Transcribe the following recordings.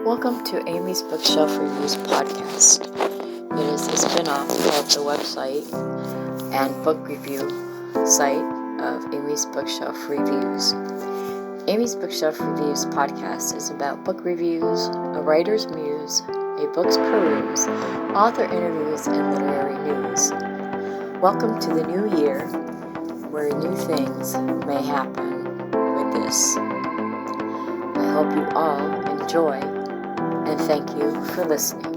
Welcome to Amy's Bookshelf Reviews podcast. It is a spin-off of the website and book review site of Amy's Bookshelf Reviews. Amy's Bookshelf Reviews podcast is about book reviews, a writer's muse, a book's peruse, author interviews, and literary news. Welcome to the new year, where new things may happen with this. I hope you all enjoy, and thank you for listening.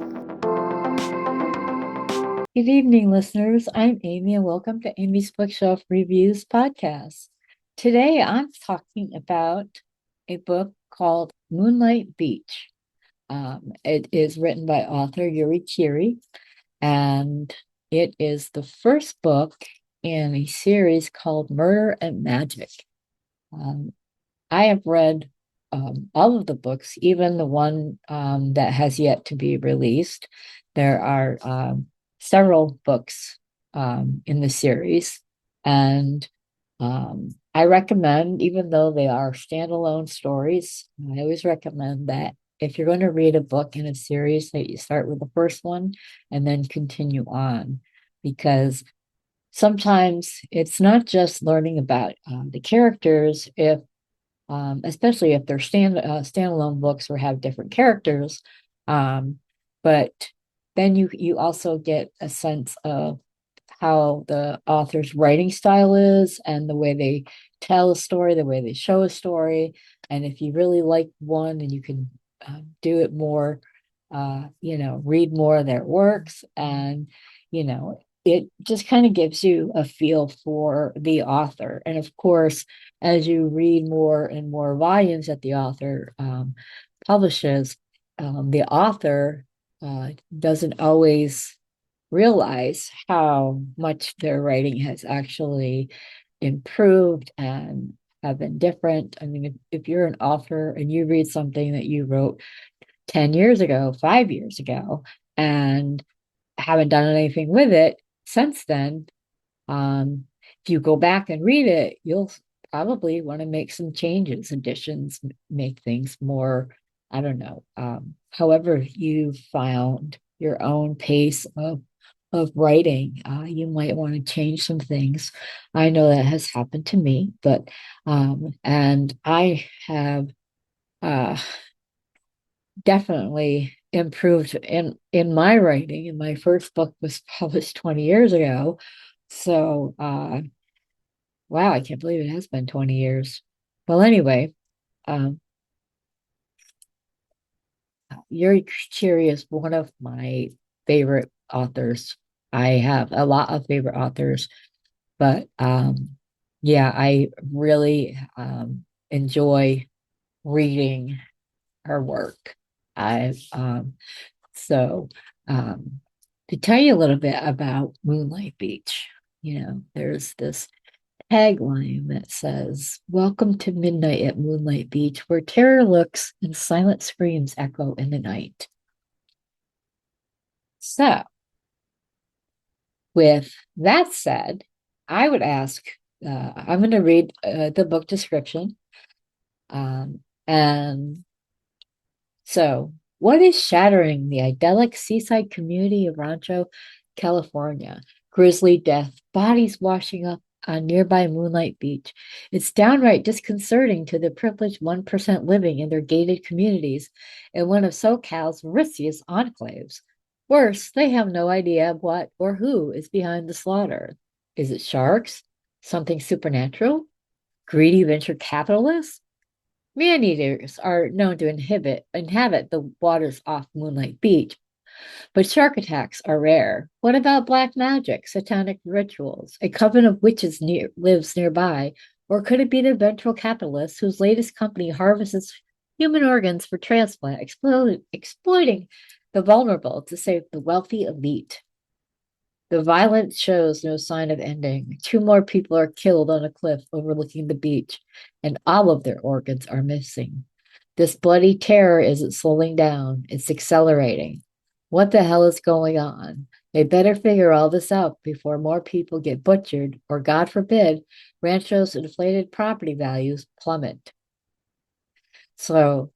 Good evening, listeners. I'm Amy, and welcome to Amy's Bookshelf Reviews podcast. Today, I'm talking about a book called Moonlight Beach. It is written by author Yurie, and it is the first book in a series called Murder and Magic. I have read all of the books, even the one that has yet to be released. There are several books in the series, and I recommend, even though they are standalone stories, I always recommend that if you're going to read a book in a series, that you start with the first one and then continue on, because sometimes it's not just learning about the characters, especially if they're standalone books or have different characters, but then you also get a sense of how the author's writing style is and the way they tell a story, the way they show a story. And if you really like one, and you can do it more, read more of their works, and it just kind of gives you a feel for the author. And of course, as you read more and more volumes that the author publishes, the author doesn't always realize how much their writing has actually improved and have been different. I mean, if you're an author and you read something that you wrote 10 years ago, 5 years ago, and haven't done anything with it since then, if you go back and read it, you'll probably want to make some changes, additions, make things more, I don't know, however you found your own pace of writing, you might want to change some things. I know that has happened to me, but and I have definitely improved in my writing. And my first book was published 20 years ago. So wow, I can't believe it has been 20 years. Well, anyway, Yurie is one of my favorite authors. I have a lot of favorite authors, but yeah, I really enjoy reading her work. I've so to tell you a little bit about Moonlight Beach, there's this tagline that says, "Welcome to midnight at Moonlight Beach, where terror looks and silent screams echo in the night." So, with that said, I would ask, I'm going to read the book description. And so, what is shattering the idyllic seaside community of Rancho, California? Grisly death, bodies washing up on nearby Moonlight Beach. It's downright disconcerting to the privileged 1% living in their gated communities in one of SoCal's riskiest enclaves. Worse, they have no idea what or who is behind the slaughter. Is it sharks? Something supernatural? Greedy venture capitalists? Man-eaters are known to inhabit the waters off Moonlight Beach, but shark attacks are rare. What about black magic, satanic rituals? A coven of witches lives nearby, or could it be the ventral capitalists whose latest company harvests human organs for transplant, exploiting the vulnerable to save the wealthy elite? The violence shows no sign of ending. 2 more people are killed on a cliff overlooking the beach, and all of their organs are missing. This bloody terror isn't slowing down, it's accelerating. What the hell is going on? They better figure all this out before more people get butchered, or God forbid, Rancho's inflated property values plummet. So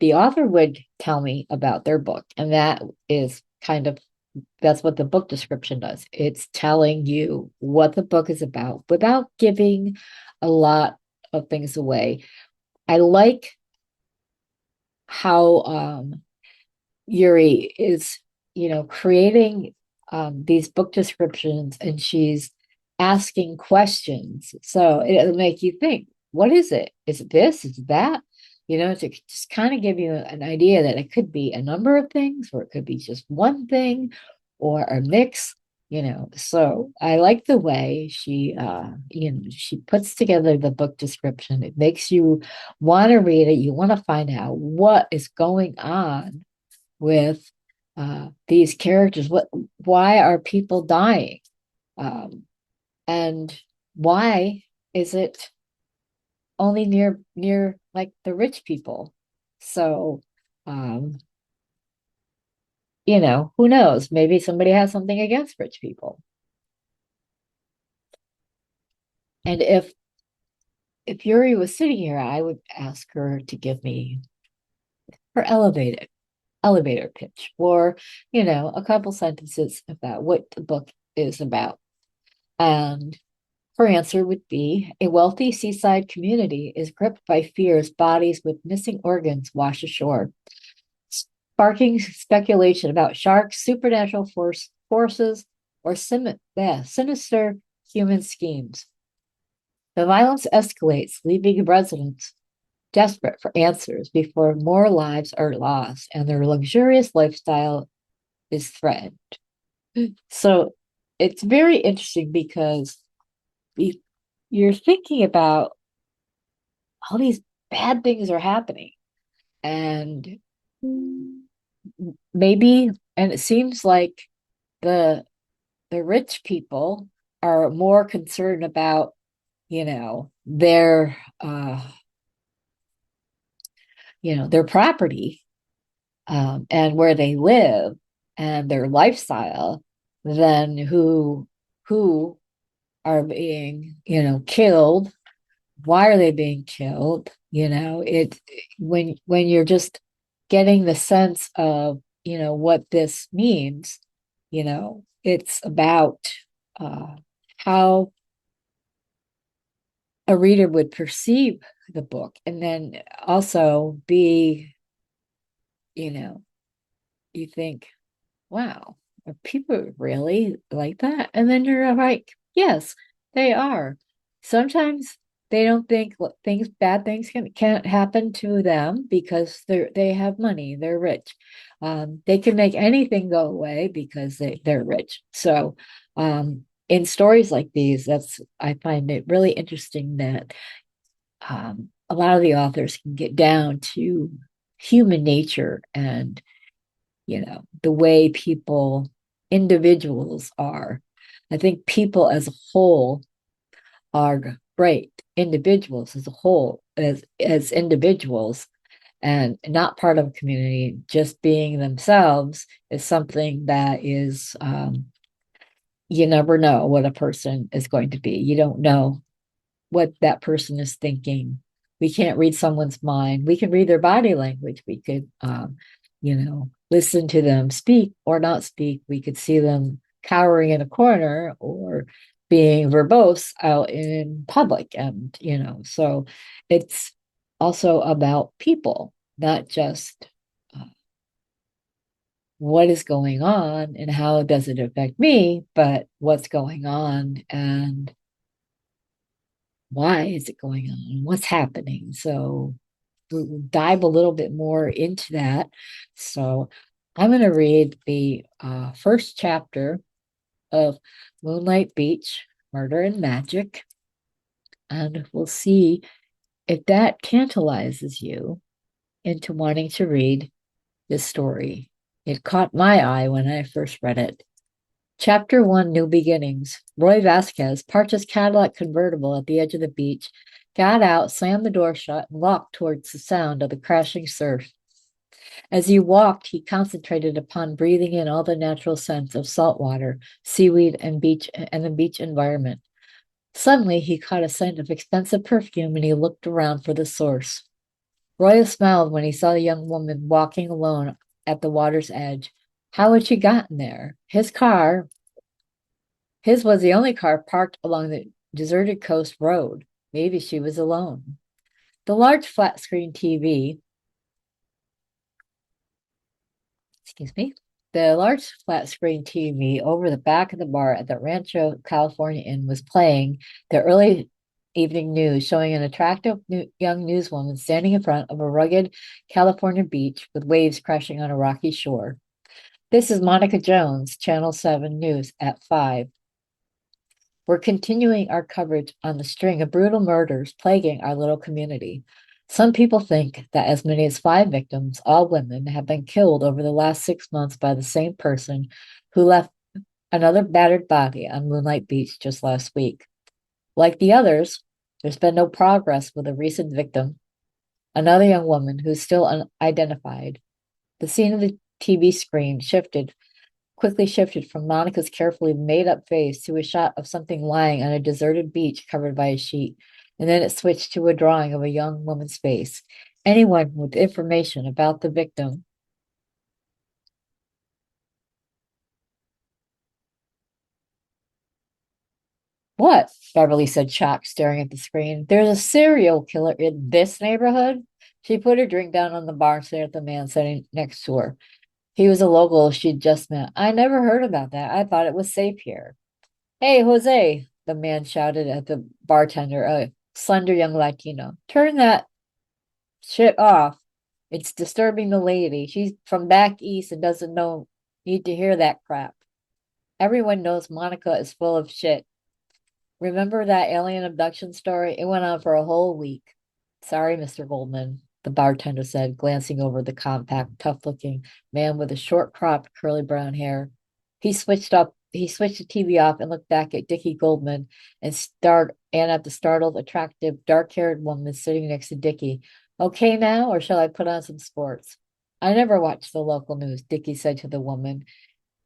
the author would tell me about their book, and that is kind of that's what the book description does. It's telling you what the book is about without giving a lot of things away. I like how Yurie is, creating these book descriptions, and she's asking questions. So it'll make you think, what is it? Is it this? Is it that? To just kind of give you an idea that it could be a number of things, or it could be just one thing, or a mix. So I like the way she puts together the book description. It makes you want to read it. You want to find out what is going on with these characters. Why are people dying? And why is it only near like the rich people? So, um, who knows? Maybe somebody has something against rich people. And if Yurie was sitting here, I would ask her to give me her elevator pitch, or a couple sentences about what the book is about. And her answer would be, a wealthy seaside community is gripped by fears bodies with missing organs wash ashore, sparking speculation about sharks, supernatural forces, or sinister human schemes. The violence escalates, leaving residents desperate for answers before more lives are lost and their luxurious lifestyle is threatened. So it's very interesting because you're thinking about all these bad things are happening, and maybe, and it seems like the rich people are more concerned about their their property, and where they live and their lifestyle, than who are being killed. Why are they being killed? It when you're just getting the sense of what this means. It's about how a reader would perceive the book, and then also be, you think, wow, are people really like that? And then you're like, yes, they are. Sometimes they don't think bad things can't happen to them because they have money, they're rich. They can make anything go away because they're rich. So in stories like these, I find it really interesting that a lot of the authors can get down to human nature, and the way individuals are. I think people as a whole are great individuals as a whole, as individuals, and not part of a community. Just being themselves is something that is, you never know what a person is going to be. You don't know what that person is thinking. We can't read someone's mind. We can read their body language. We could, listen to them speak or not speak. We could see them cowering in a corner or being verbose out in public. And, so it's also about people, not just what is going on and how does it affect me, but what's going on and why is it going on? What's happening? So we'll dive a little bit more into that. So I'm going to read the first chapter of Moonlight Beach, Murder and Magic, and we'll see if that tantalizes you into wanting to read this story. It caught my eye when I first read it. Chapter 1, New Beginnings. Roy Vasquez parked his Cadillac convertible at the edge of the beach, got out, slammed the door shut, and walked towards the sound of the crashing surf. As he walked, he concentrated upon breathing in all the natural scents of salt water, seaweed, and the beach environment. Suddenly, he caught a scent of expensive perfume, and he looked around for the source. Roy smiled when he saw the young woman walking alone at the water's edge. How had she gotten there? His was the only car parked along the deserted coast road. Maybe she was alone. The large flat screen TV, excuse me, the large flat screen TV over the back of the bar at the Rancho California Inn was playing the early evening news, showing an attractive young newswoman standing in front of a rugged California beach with waves crashing on a rocky shore. This is Monica Jones, Channel 7 News at 5. We're continuing our coverage on the string of brutal murders plaguing our little community. Some people think that as many as 5 victims, all women, have been killed over the last 6 months by the same person who left another battered body on Moonlight Beach just last week. Like the others, there's been no progress with a recent victim, another young woman who's still unidentified. The scene of the TV screen quickly shifted from Monica's carefully made up face to a shot of something lying on a deserted beach covered by a sheet, and then it switched to a drawing of a young woman's face. Anyone with information about the victim. What? Beverly said, shocked, staring at the screen. There's a serial killer in this neighborhood? She put her drink down on the bar and stared at the man sitting next to her. He was a local she'd just met. I never heard about that. I thought it was safe here. Hey, Jose, the man shouted at the bartender, a slender young Latino. Turn that shit off. It's disturbing the lady. She's from back east and doesn't need to hear that crap. Everyone knows Monica is full of shit. Remember that alien abduction story? It went on for a whole week. Sorry, Mr. Goldman, the bartender said, glancing over the compact, tough-looking man with the short cropped, curly brown hair. He switched the TV off and looked back at Dickie Goldman and at the startled, attractive, dark-haired woman sitting next to Dickie. Okay now, or shall I put on some sports? I never watched the local news, Dickie said to the woman.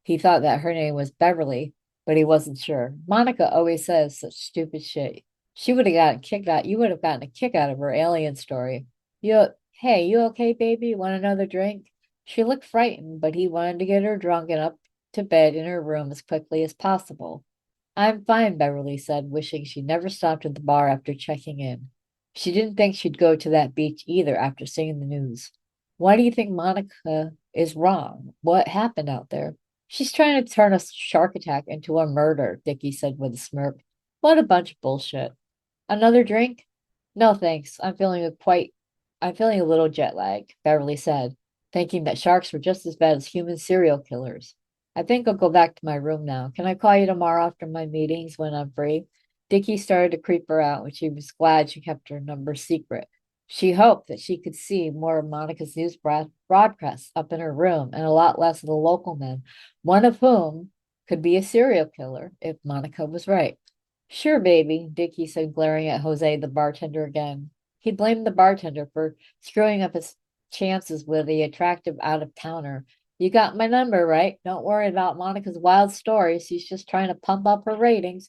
He thought that her name was Beverly, but he wasn't sure. Monica always says such stupid shit. You would have gotten a kick out of her alien story. Hey, you okay, baby? Want another drink? She looked frightened, but he wanted to get her drunk and up to bed in her room as quickly as possible. I'm fine, Beverly said, wishing she'd never stopped at the bar after checking in. She didn't think she'd go to that beach either after seeing the news. Why do you think Monica is wrong? What happened out there? She's trying to turn a shark attack into a murder, Dickie said with a smirk. What a bunch of bullshit. Another drink? No, thanks. I'm feeling a little jet lagged, Beverly said, thinking that sharks were just as bad as human serial killers. I think I'll go back to my room now. Can I call you tomorrow after my meetings when I'm free? Dickie started to creep her out, and she was glad she kept her number secret. She hoped that she could see more of Monica's news broadcasts up in her room and a lot less of the local men, one of whom could be a serial killer if Monica was right. Sure, baby, Dickie said, glaring at Jose, the bartender, again. He blamed the bartender for screwing up his chances with the attractive out-of-towner. You got my number, right? Don't worry about Monica's wild stories. She's just trying to pump up her ratings.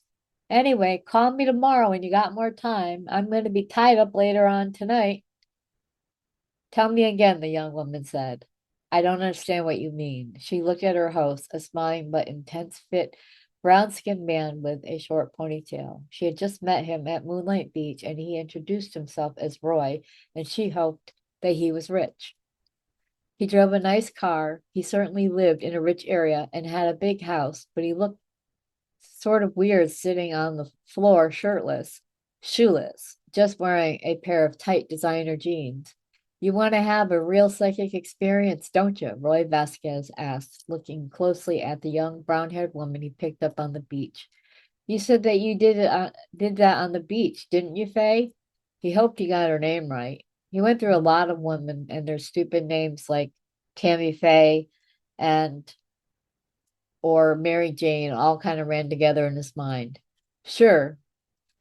Anyway, call me tomorrow when you got more time. I'm going to be tied up later on tonight. Tell me again, the young woman said. I don't understand what you mean. She looked at her host, a smiling but intense fit, brown-skinned man with a short ponytail. She had just met him at Moonlight Beach, and he introduced himself as Roy, and she hoped that he was rich. He drove a nice car. He certainly lived in a rich area and had a big house, but he looked sort of weird sitting on the floor shirtless, shoeless, just wearing a pair of tight designer jeans. You want to have a real psychic experience, don't you? Roy Vasquez asked, looking closely at the young brown-haired woman he picked up on the beach. You said that you did that on the beach, didn't you, Faye? He hoped he got her name right. He went through a lot of women and their stupid names like Tammy Faye and or Mary Jane all kind of ran together in his mind. Sure,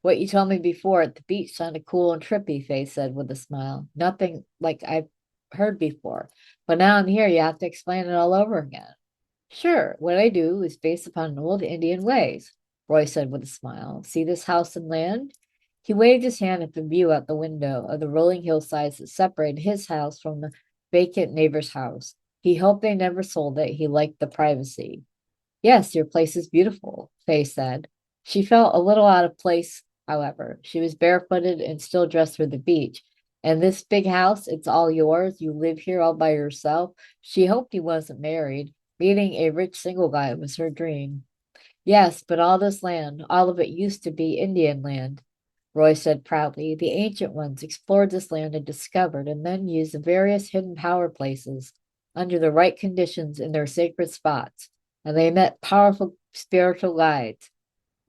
what you told me before at the beach sounded cool and trippy, Faye said with a smile. Nothing like I've heard before. But now I'm here, you have to explain it all over again. Sure, what I do is based upon old Indian ways, Roy said with a smile. See this house and land? He waved his hand at the view out the window of the rolling hillsides that separated his house from the vacant neighbor's house. He hoped they never sold it. He liked the privacy. Yes, your place is beautiful, Faye said. She felt a little out of place, however. She was barefooted and still dressed for the beach. And this big house, it's all yours. You live here all by yourself. She hoped he wasn't married. Meeting a rich single guy was her dream. Yes, but all this land, all of it used to be Indian land, Roy said proudly. The ancient ones explored this land and discovered and then used the various hidden power places under the right conditions in their sacred spots, and they met powerful spiritual guides.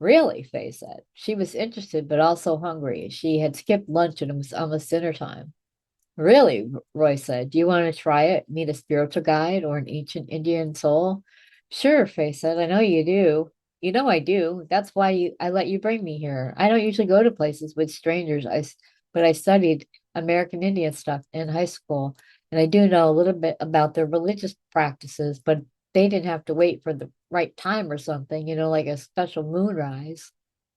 Really, Faye said. She was interested but also hungry. She had skipped lunch and it was almost dinner time. Really, Roy said. Do you want to try it? Meet a spiritual guide or an ancient Indian soul? Sure, Faye said. I know you do. You know I do. That's why I let you bring me here. I don't usually go to places with strangers. But I studied American Indian stuff in high school, and I do know a little bit about their religious practices, but they didn't have to wait for the right time or something, like a special moonrise.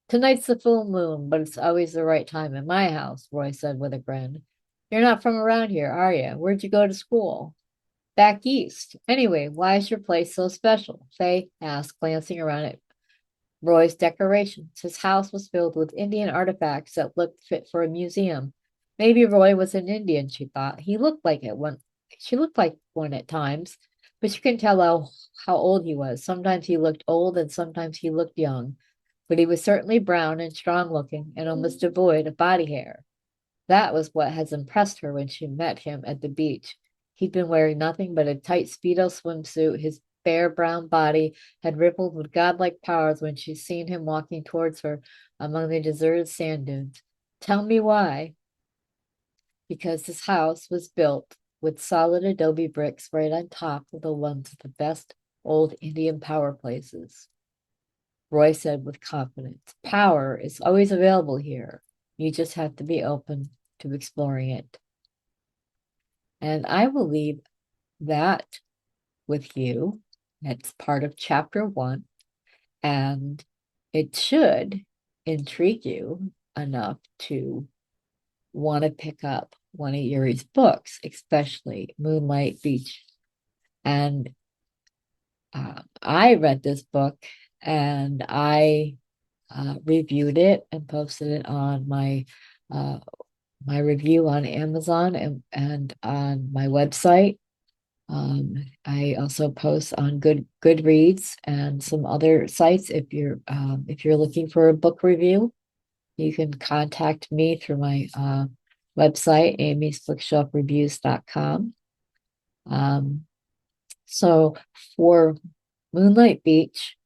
Tonight's the full moon, but it's always the right time in my house, Roy said with a grin. You're not from around here, are you? Where'd you go to school? Back east. Anyway, why is your place so special? Faye asked, glancing around at Roy's decorations. His house was filled with Indian artifacts that looked fit for a museum. Maybe Roy was an Indian, she thought. He looked like it one. She looked like one at times, but you couldn't tell how old he was. Sometimes he looked old and sometimes he looked young, but he was certainly brown and strong looking and almost devoid of body hair. That was what had impressed her when she met him at the beach. He'd been wearing nothing but a tight Speedo swimsuit. His bare brown body had rippled with godlike powers when she'd seen him walking towards her among the deserted sand dunes. Tell me why. Because his house was built with solid adobe bricks right on top of the ones of the best old Indian power places. Roy said with confidence, power is always available here. You just have to be open to exploring it. And I will leave that with you. That's part of chapter 1. And it should intrigue you enough to want to pick up one of Yuri's books, especially Moonlight Beach. And I read this book and I reviewed it and posted it on uh, my review on Amazon and on my website. I also post on Goodreads and some other sites. If you're looking for a book review, you can contact me through my website, amysbookshelfreviews.com. Um, so for Moonlight Beach,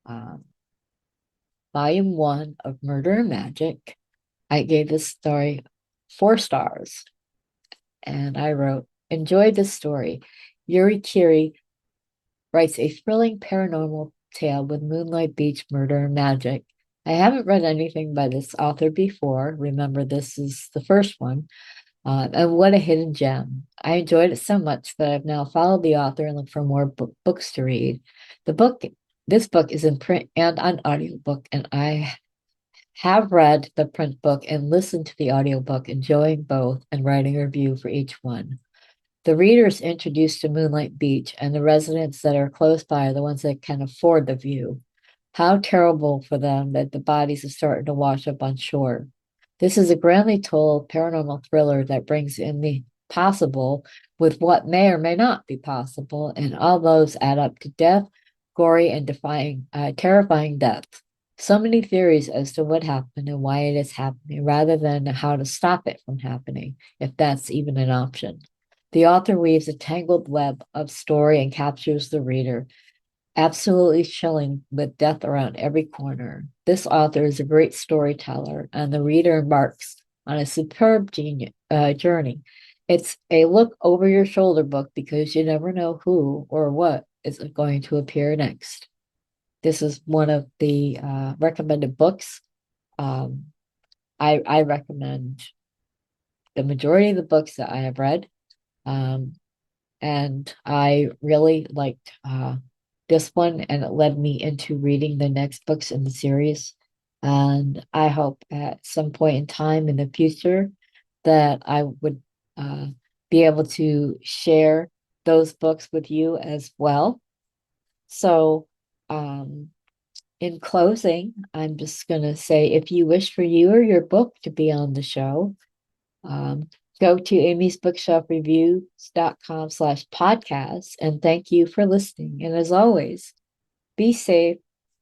um, Volume 1 of Murder and Magic, I gave this story 4 stars. And I wrote, enjoyed this story. Kiri writes a thrilling paranormal tale with Moonlight Beach murder and magic. I haven't read anything by this author before. Remember, this is the first one. And what a hidden gem. I enjoyed it so much that I've now followed the author and looked for more books to read. This book is in print and on audiobook, and I have read the print book and listened to the audiobook, enjoying both and writing a review for each one. The reader is introduced to Moonlight Beach, and the residents that are close by are the ones that can afford the view. How terrible for them that the bodies are starting to wash up on shore. This is a grandly told paranormal thriller that brings in the possible with what may or may not be possible, and all those add up to death, gory, and terrifying death. So many theories as to what happened and why it is happening, rather than how to stop it from happening, if that's even an option. The author weaves a tangled web of story and captures the reader, absolutely chilling with death around every corner. This author is a great storyteller, and the reader embarks on a superb journey. It's a look over your shoulder book because you never know who or what is going to appear next. This is one of the recommended books. Um, I recommend the majority of the books that I have read. And I really liked this one, and it led me into reading the next books in the series. And I hope at some point in time in the future that I would uh, be able to share those books with you as well. So, um, in closing, I'm just going to say if you wish for you or your book to be on the show, um, go to amysbookshelfreviews.com/podcast and thank you for listening. And as always, be safe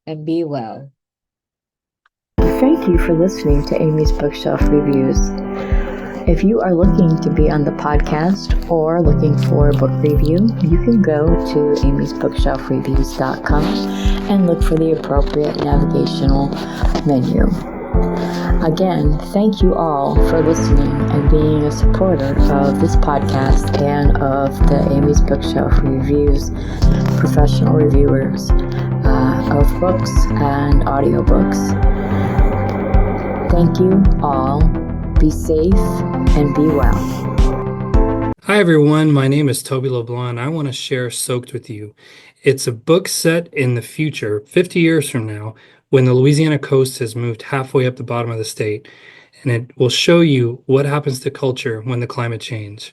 and be well. Thank you for listening to Amy's Bookshelf Reviews. If you are looking to be on the podcast or looking for a book review, you can go to amysbookshelfreviews.com and look for the appropriate navigational menu. Again, thank you all for listening and being a supporter of this podcast and of the Amy's Bookshelf Reviews professional reviewers of books and audiobooks. Thank you all. Be safe and be well. Hi everyone, my name is Toby LeBlanc. I want to share Soaked with you. It's a book set in the future, 50 years from now, when the Louisiana coast has moved halfway up the bottom of the state, and it will show you what happens to culture when the climate changes.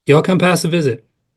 Y'all come past a visit.